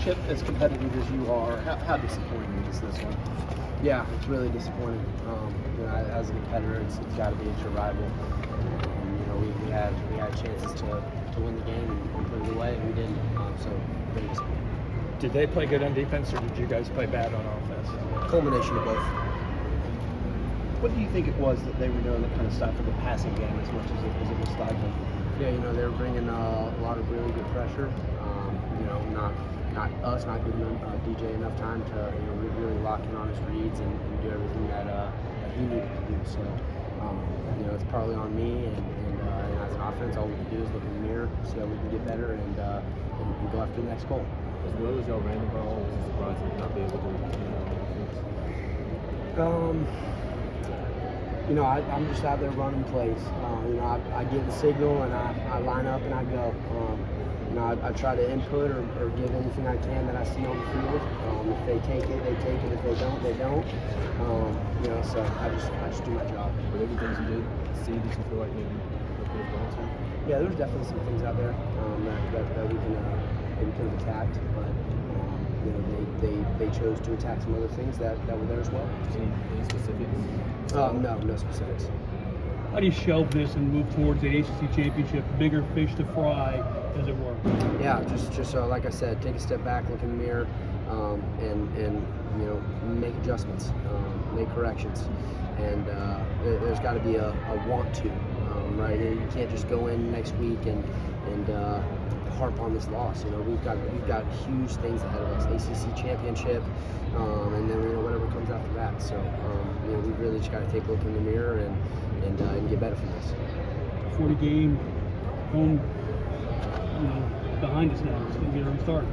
Chip, as competitive as you are, how disappointing is this one? Yeah, it's really disappointing. As a competitor, it's got to be a rival. We had chances to win the game and put it away, and we didn't. So very disappointing. Did they play good on defense, or did you guys play bad on offense? Culmination of both. What do you think it was that they were doing that kind of stifled the passing game as much as it was stifled? Yeah, they were bringing a lot of really good pressure. Not us not giving DJ enough time to really lock in on his reads and do everything that he needed to do. So it's partly on me, and as an offense, all we can do is look in the mirror, see how we can get better, and go after the next goal. As well as y'all ran the ball, was it surprising to not be able to I'm just out there running plays. I get the signal and I line up and I go. I try to input or give anything I can that I see on the field. If they take it, they take it. If they don't, they don't. So I just do my job. Were there any things you did see that you feel like maybe you could have gone to? Yeah, there's definitely some things out there that we could have attacked, but they chose to attack some other things that were there as well. Any specifics? No specifics. How do you shelve this and move towards the ACC championship? Bigger fish to fry, as it were. Yeah, just like I said, take a step back, look in the mirror, and make adjustments, make corrections, and there's got to be a want to, right? You can't just go in next week and harp on this loss. We've got huge things ahead of us, ACC championship, and then whatever comes after that. So we really just got to take a look in the mirror and get better from this. 40 game home, behind us now. It's going to get a restart.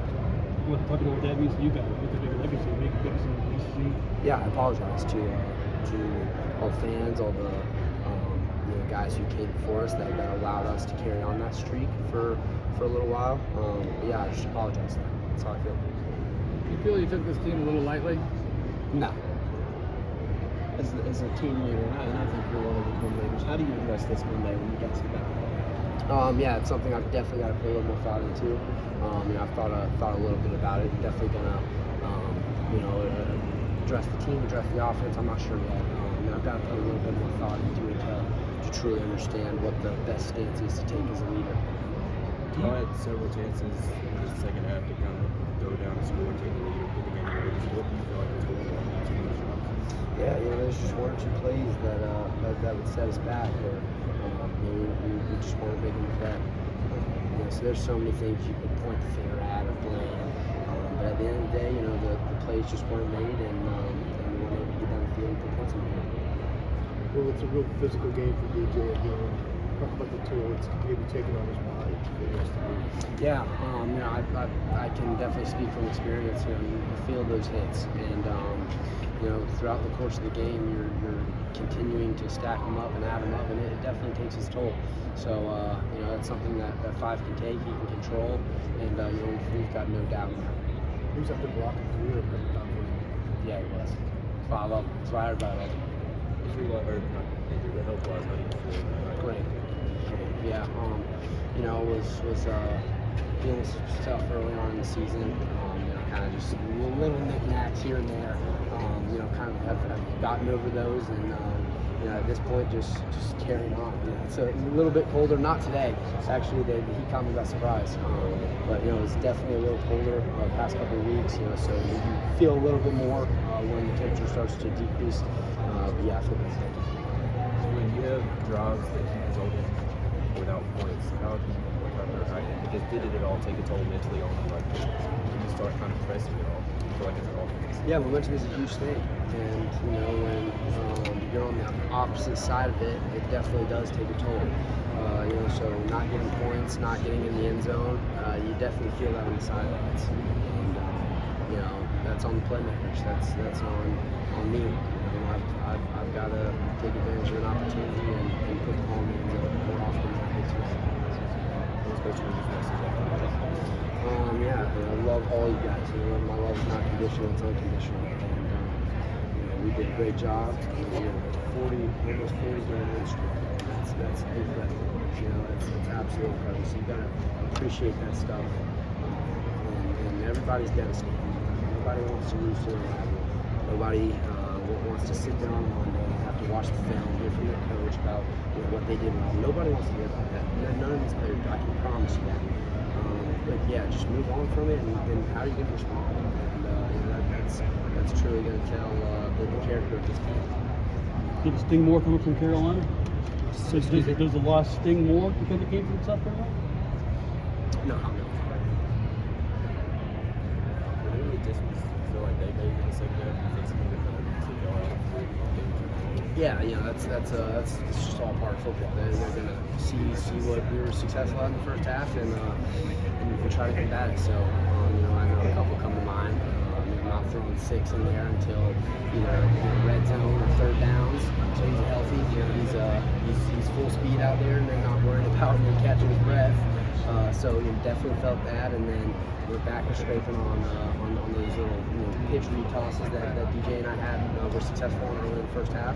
Talk about what that means to you guys. With the bigger legacy, big legacy in the ACC. Yeah, I apologize to all the fans, all the guys who came before us that allowed us to carry on that streak for a little while. Yeah, I just apologize for that. That's how I feel. You feel you took this team a little lightly? No. As a team leader, and I think you're one of the team leaders, how do you address this Monday when you guys get back? Yeah, it's something I've definitely got to put a little more thought into. I've thought a little bit about it. Definitely gonna, address the team, address the offense. I'm not sure yet. I've got to put a little bit more thought into it to truly understand what the best stance is to take as a leader. You had several chances in the second half to kind of go down and score and take the lead or put the game away. What do you feel like was going on in those shots? Yeah, there's just one or two plays that would set us back, or we just weren't making the play. So there's so many things you could point the finger at or blame, but at the end of the day, the plays just weren't made, and we weren't able to get down the field and put points in the game. Well, it's a real physical game for DJ. Talk about the toll it's maybe taking on his body for the rest of the week. Yeah, I can definitely speak from experience. You feel those hits, and throughout the course of the game, you're continuing to stack them up and add them up, and it definitely takes its toll. So that's something that Five can take, he can control, and we've got no doubt in that. He was up there blocking for you a couple times. Yeah, he was. That's why I love him. That's why everybody loves him. The help was how you feel. Great. Yeah. Was dealing with some stuff early on in the season. Kind of just little knickknacks here and there. Kind of have gotten over those, and at this point, just carrying on. It's a little bit colder. Not today. Actually, the heat caught me by surprise. But it's definitely a little colder the past couple of weeks. So you feel a little bit more when the temperature starts to decrease. But yeah, I feel pretty good. So when you have drives that keep resulting without points, did it at all take a toll mentally on you? Like, when you start kind of pressing it all, you feel like it's an offense? Yeah, momentum is a huge thing, and when you're on the opposite side of it, it definitely does take a toll. So not getting points, not getting in the end zone, you definitely feel that on the sidelines, and that's on the playmakers. That's on me. I've got to take advantage of an opportunity and put the ball in the end zone more often than I get to. I love all you guys. My love is not conditional; it's unconditional. And we did a great job. Almost 40 game win streak. That's incredible. It's absolutely incredible. So you got to appreciate that stuff. And everybody's devastated. Nobody wants to lose to their rival. Nobody wants to sit down on Monday and have to watch the film, hear from their coach about what they did wrong. Nobody wants to hear about that. None of these players do. I can promise you that. But yeah, just move on from it, and how are you going to respond? And that's truly going to tell the character of this team. Did it sting more coming from Carolina? Does Excuse me? the loss sting more because it came from South Carolina? No. Really just feel like they made the second half. You think something Yeah, that's just all part of football. They're going to see what we were successful at in the first half and try to combat it. So, I know a couple come to mind. Maybe not throwing 6 in there until either red zone or third downs. So he's healthy. He's full speed out there, and they're not worried about catching his breath. So definitely felt that, and then we're back and scraping on those little pitch read tosses that DJ and I had were successful on early in the first half.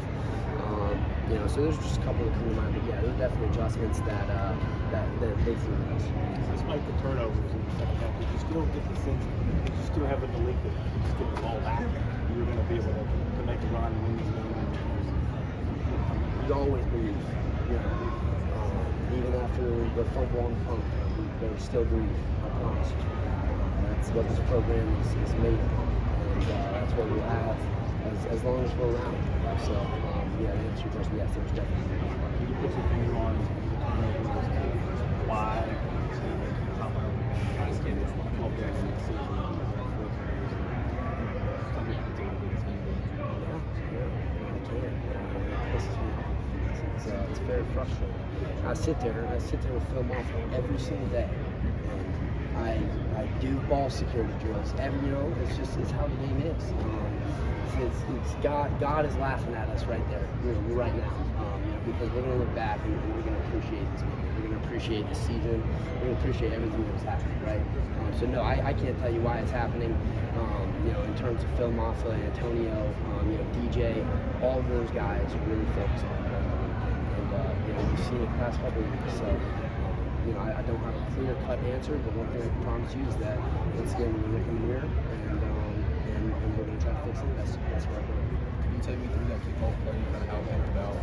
So there's just a couple that come to mind, but yeah, there's definitely adjustments that they threw at us. Despite the turnovers in the second half, did you still get the sense that you still have the belief that if you just get the ball back, you're going to be able to make a run and win this game? We always believe, even after the fumble on the punt, there's still belief, I promise you. That's what this program is made of, and that's what we'll have as long as we're around. So, the answer is yes, there's definitely. Can you put your finger on why it's very frustrating. I sit there with film off every single day. And I do ball security drills. It's how the game is. It's God is laughing at us right there, right now. Because we're going to look back and we're going to appreciate this moment. We're going to appreciate the season. We're going to appreciate everything that was happening, right? So no, I can't tell you why it's happening. In terms of Phil Maffa, Antonio, DJ, all of those guys really focus on it. And we've seen it the past couple of weeks. So I don't have a clear-cut answer, but one thing I can promise you is that once again we're looking in the mirror and we're going to try to fix it. That's where I go. Can you take me through that kickoff play, kind of how it came about?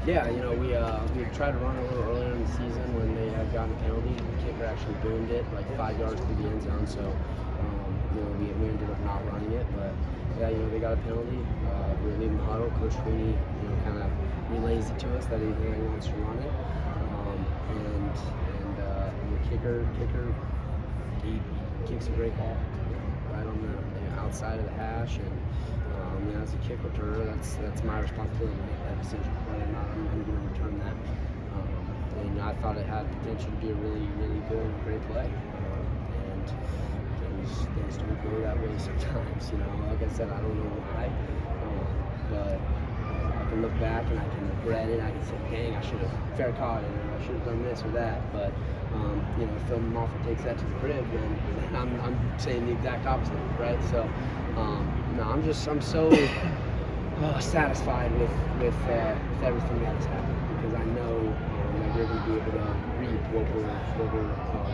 Yeah, we tried to run a little earlier in the season when they had gotten a penalty. The kicker actually boomed it like 5 yards through the end zone, so we ended up not running it. But yeah, they got a penalty. We were leaving the huddle. Coach Sweeney, kind of relays it to us that he wants to run it. And the kicker, he kicks a great ball right on the outside of the hash, and as a kick returner, that's my responsibility to make that decision, whether or not I'm going to return that. And I thought it had potential to be a really, really good, great play. And things don't go that way sometimes. Like I said, I don't know why, but I can look back and I can regret it. I can say, dang, I should have fair caught it, or I should have done this or that. But if Phil Maffa takes that to the crib, then I'm saying the exact opposite, right? So. I'm so satisfied with everything that has happened, because I know that we're going to be able to reap what we're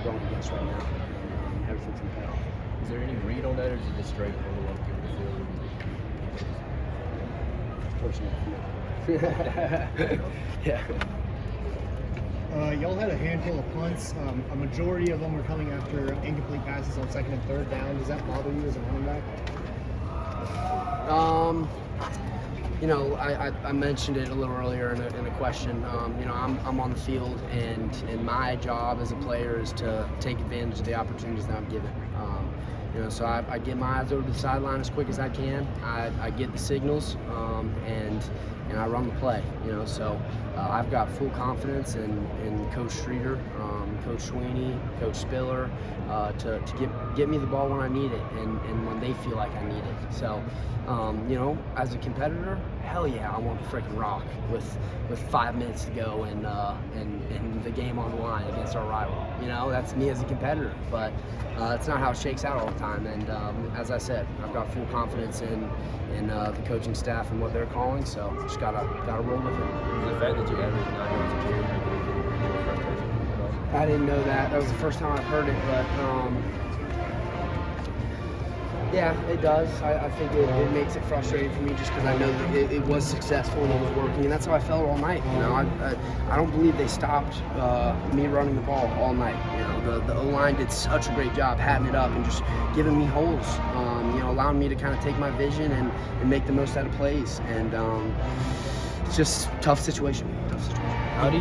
going against right now. Everything's going to pay off. Is there any read on that, or is it just straight roll up the field? Fortunate for me. Yeah. Y'all had a handful of punts. A majority of them were coming after incomplete passes on second and third down. Does that bother you as a running back? I mentioned it a little earlier in a question. I'm on the field, and my job as a player is to take advantage of the opportunities that I'm given. So I get my eyes over to the sideline as quick as I can. I get the signals, and I run the play. So I've got full confidence in Coach Streeter, Coach Sweeney, Coach Spiller, to get me the ball when I need it and when they feel like I need it. So, as a competitor, hell yeah, I want the freaking rock with 5 minutes to go and the game on the line against our rival. That's me as a competitor, but that's not how it shakes out all the time. And as I said, I've got full confidence in the coaching staff and what they're calling, so just gotta roll with it. The fact that you average 9 yards a carry, I didn't know that. That was the first time I've heard it, but yeah, it does. I think it makes it frustrating for me just because I know that it was successful and it was working, and that's how I felt all night. You know, I don't believe they stopped me running the ball all night. You know, the O-line did such a great job hatting it up and just giving me holes. You know, allowing me to kind of take my vision and make the most out of plays. And it's just tough situation. Tough situation. How do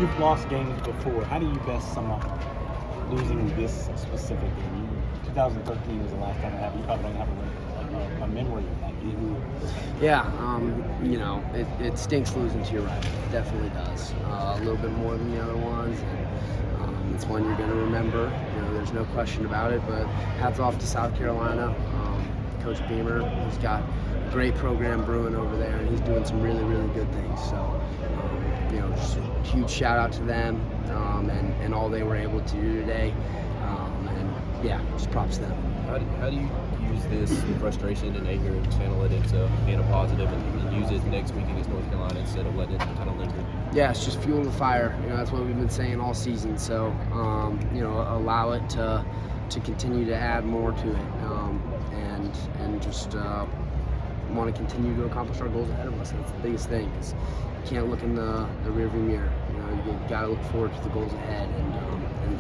you've lost games before? How do you best sum up losing this specific game? 2013 was the last time it happened. You probably don't have a memory of that game. Yeah, you know, it stinks losing to your rival. It definitely does. A little bit more than the other ones. And, it's one you're going to remember. You know, there's no question about it. But hats off to South Carolina. Coach Beamer, he's got a great program brewing over there, and he's doing some really, really good things. So, you know, just a huge shout out to them and all they were able to do today. And yeah, just props to them. How do you use this frustration and anger and channel it into being a positive and use it next week against North Carolina instead of letting it kind of linger? Yeah, it's just fuel the fire. You know, that's what we've been saying all season. So, you know, allow it to continue to add more to it, and just want to continue to accomplish our goals ahead of us. That's the biggest thing. Because you can't look in the rearview mirror. You know, you got to look forward to the goals ahead,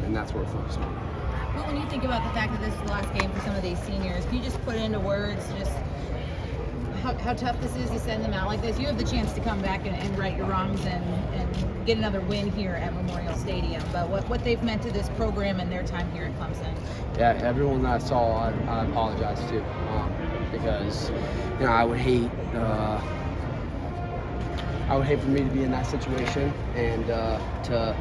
and that's what we're focused on. But when you think about the fact that this is the last game for some of these seniors, can you just put it into words just how tough this is to send them out like this? You have the chance to come back and right your wrongs and get another win here at Memorial Stadium. But what they've meant to this program and their time here at Clemson. Yeah, everyone that I saw, I apologize to, because you know I would hate for me to be in that situation and to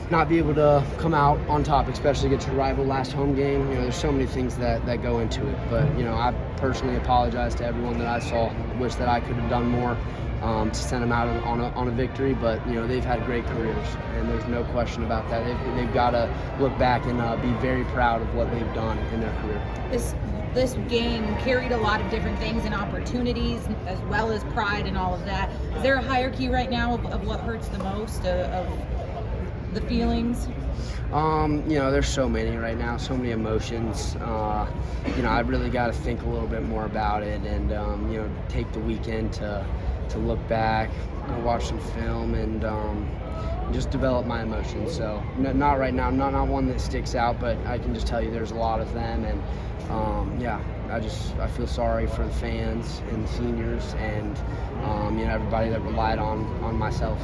not be able to come out on top, especially against your rival last home game. You know, there's so many things that go into it. But, you know, I personally apologize to everyone that I saw. Wish that I could have done more to send them out on a victory. But, you know, they've had great careers, and there's no question about that. They've got to look back and be very proud of what they've done in their career. This game carried a lot of different things and opportunities as well as pride and all of that. Is there a hierarchy right now of what hurts the most, of the feelings? You know, there's so many right now, so many emotions. You know, I really got to think a little bit more about it and, you know, take the weekend to look back, watch some film, and just develop my emotions. So not right now, not one that sticks out, but I can just tell you there's a lot of them. And yeah, I feel sorry for the fans and the seniors and, you know, everybody that relied on myself.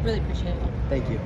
Really appreciate it. Thank you.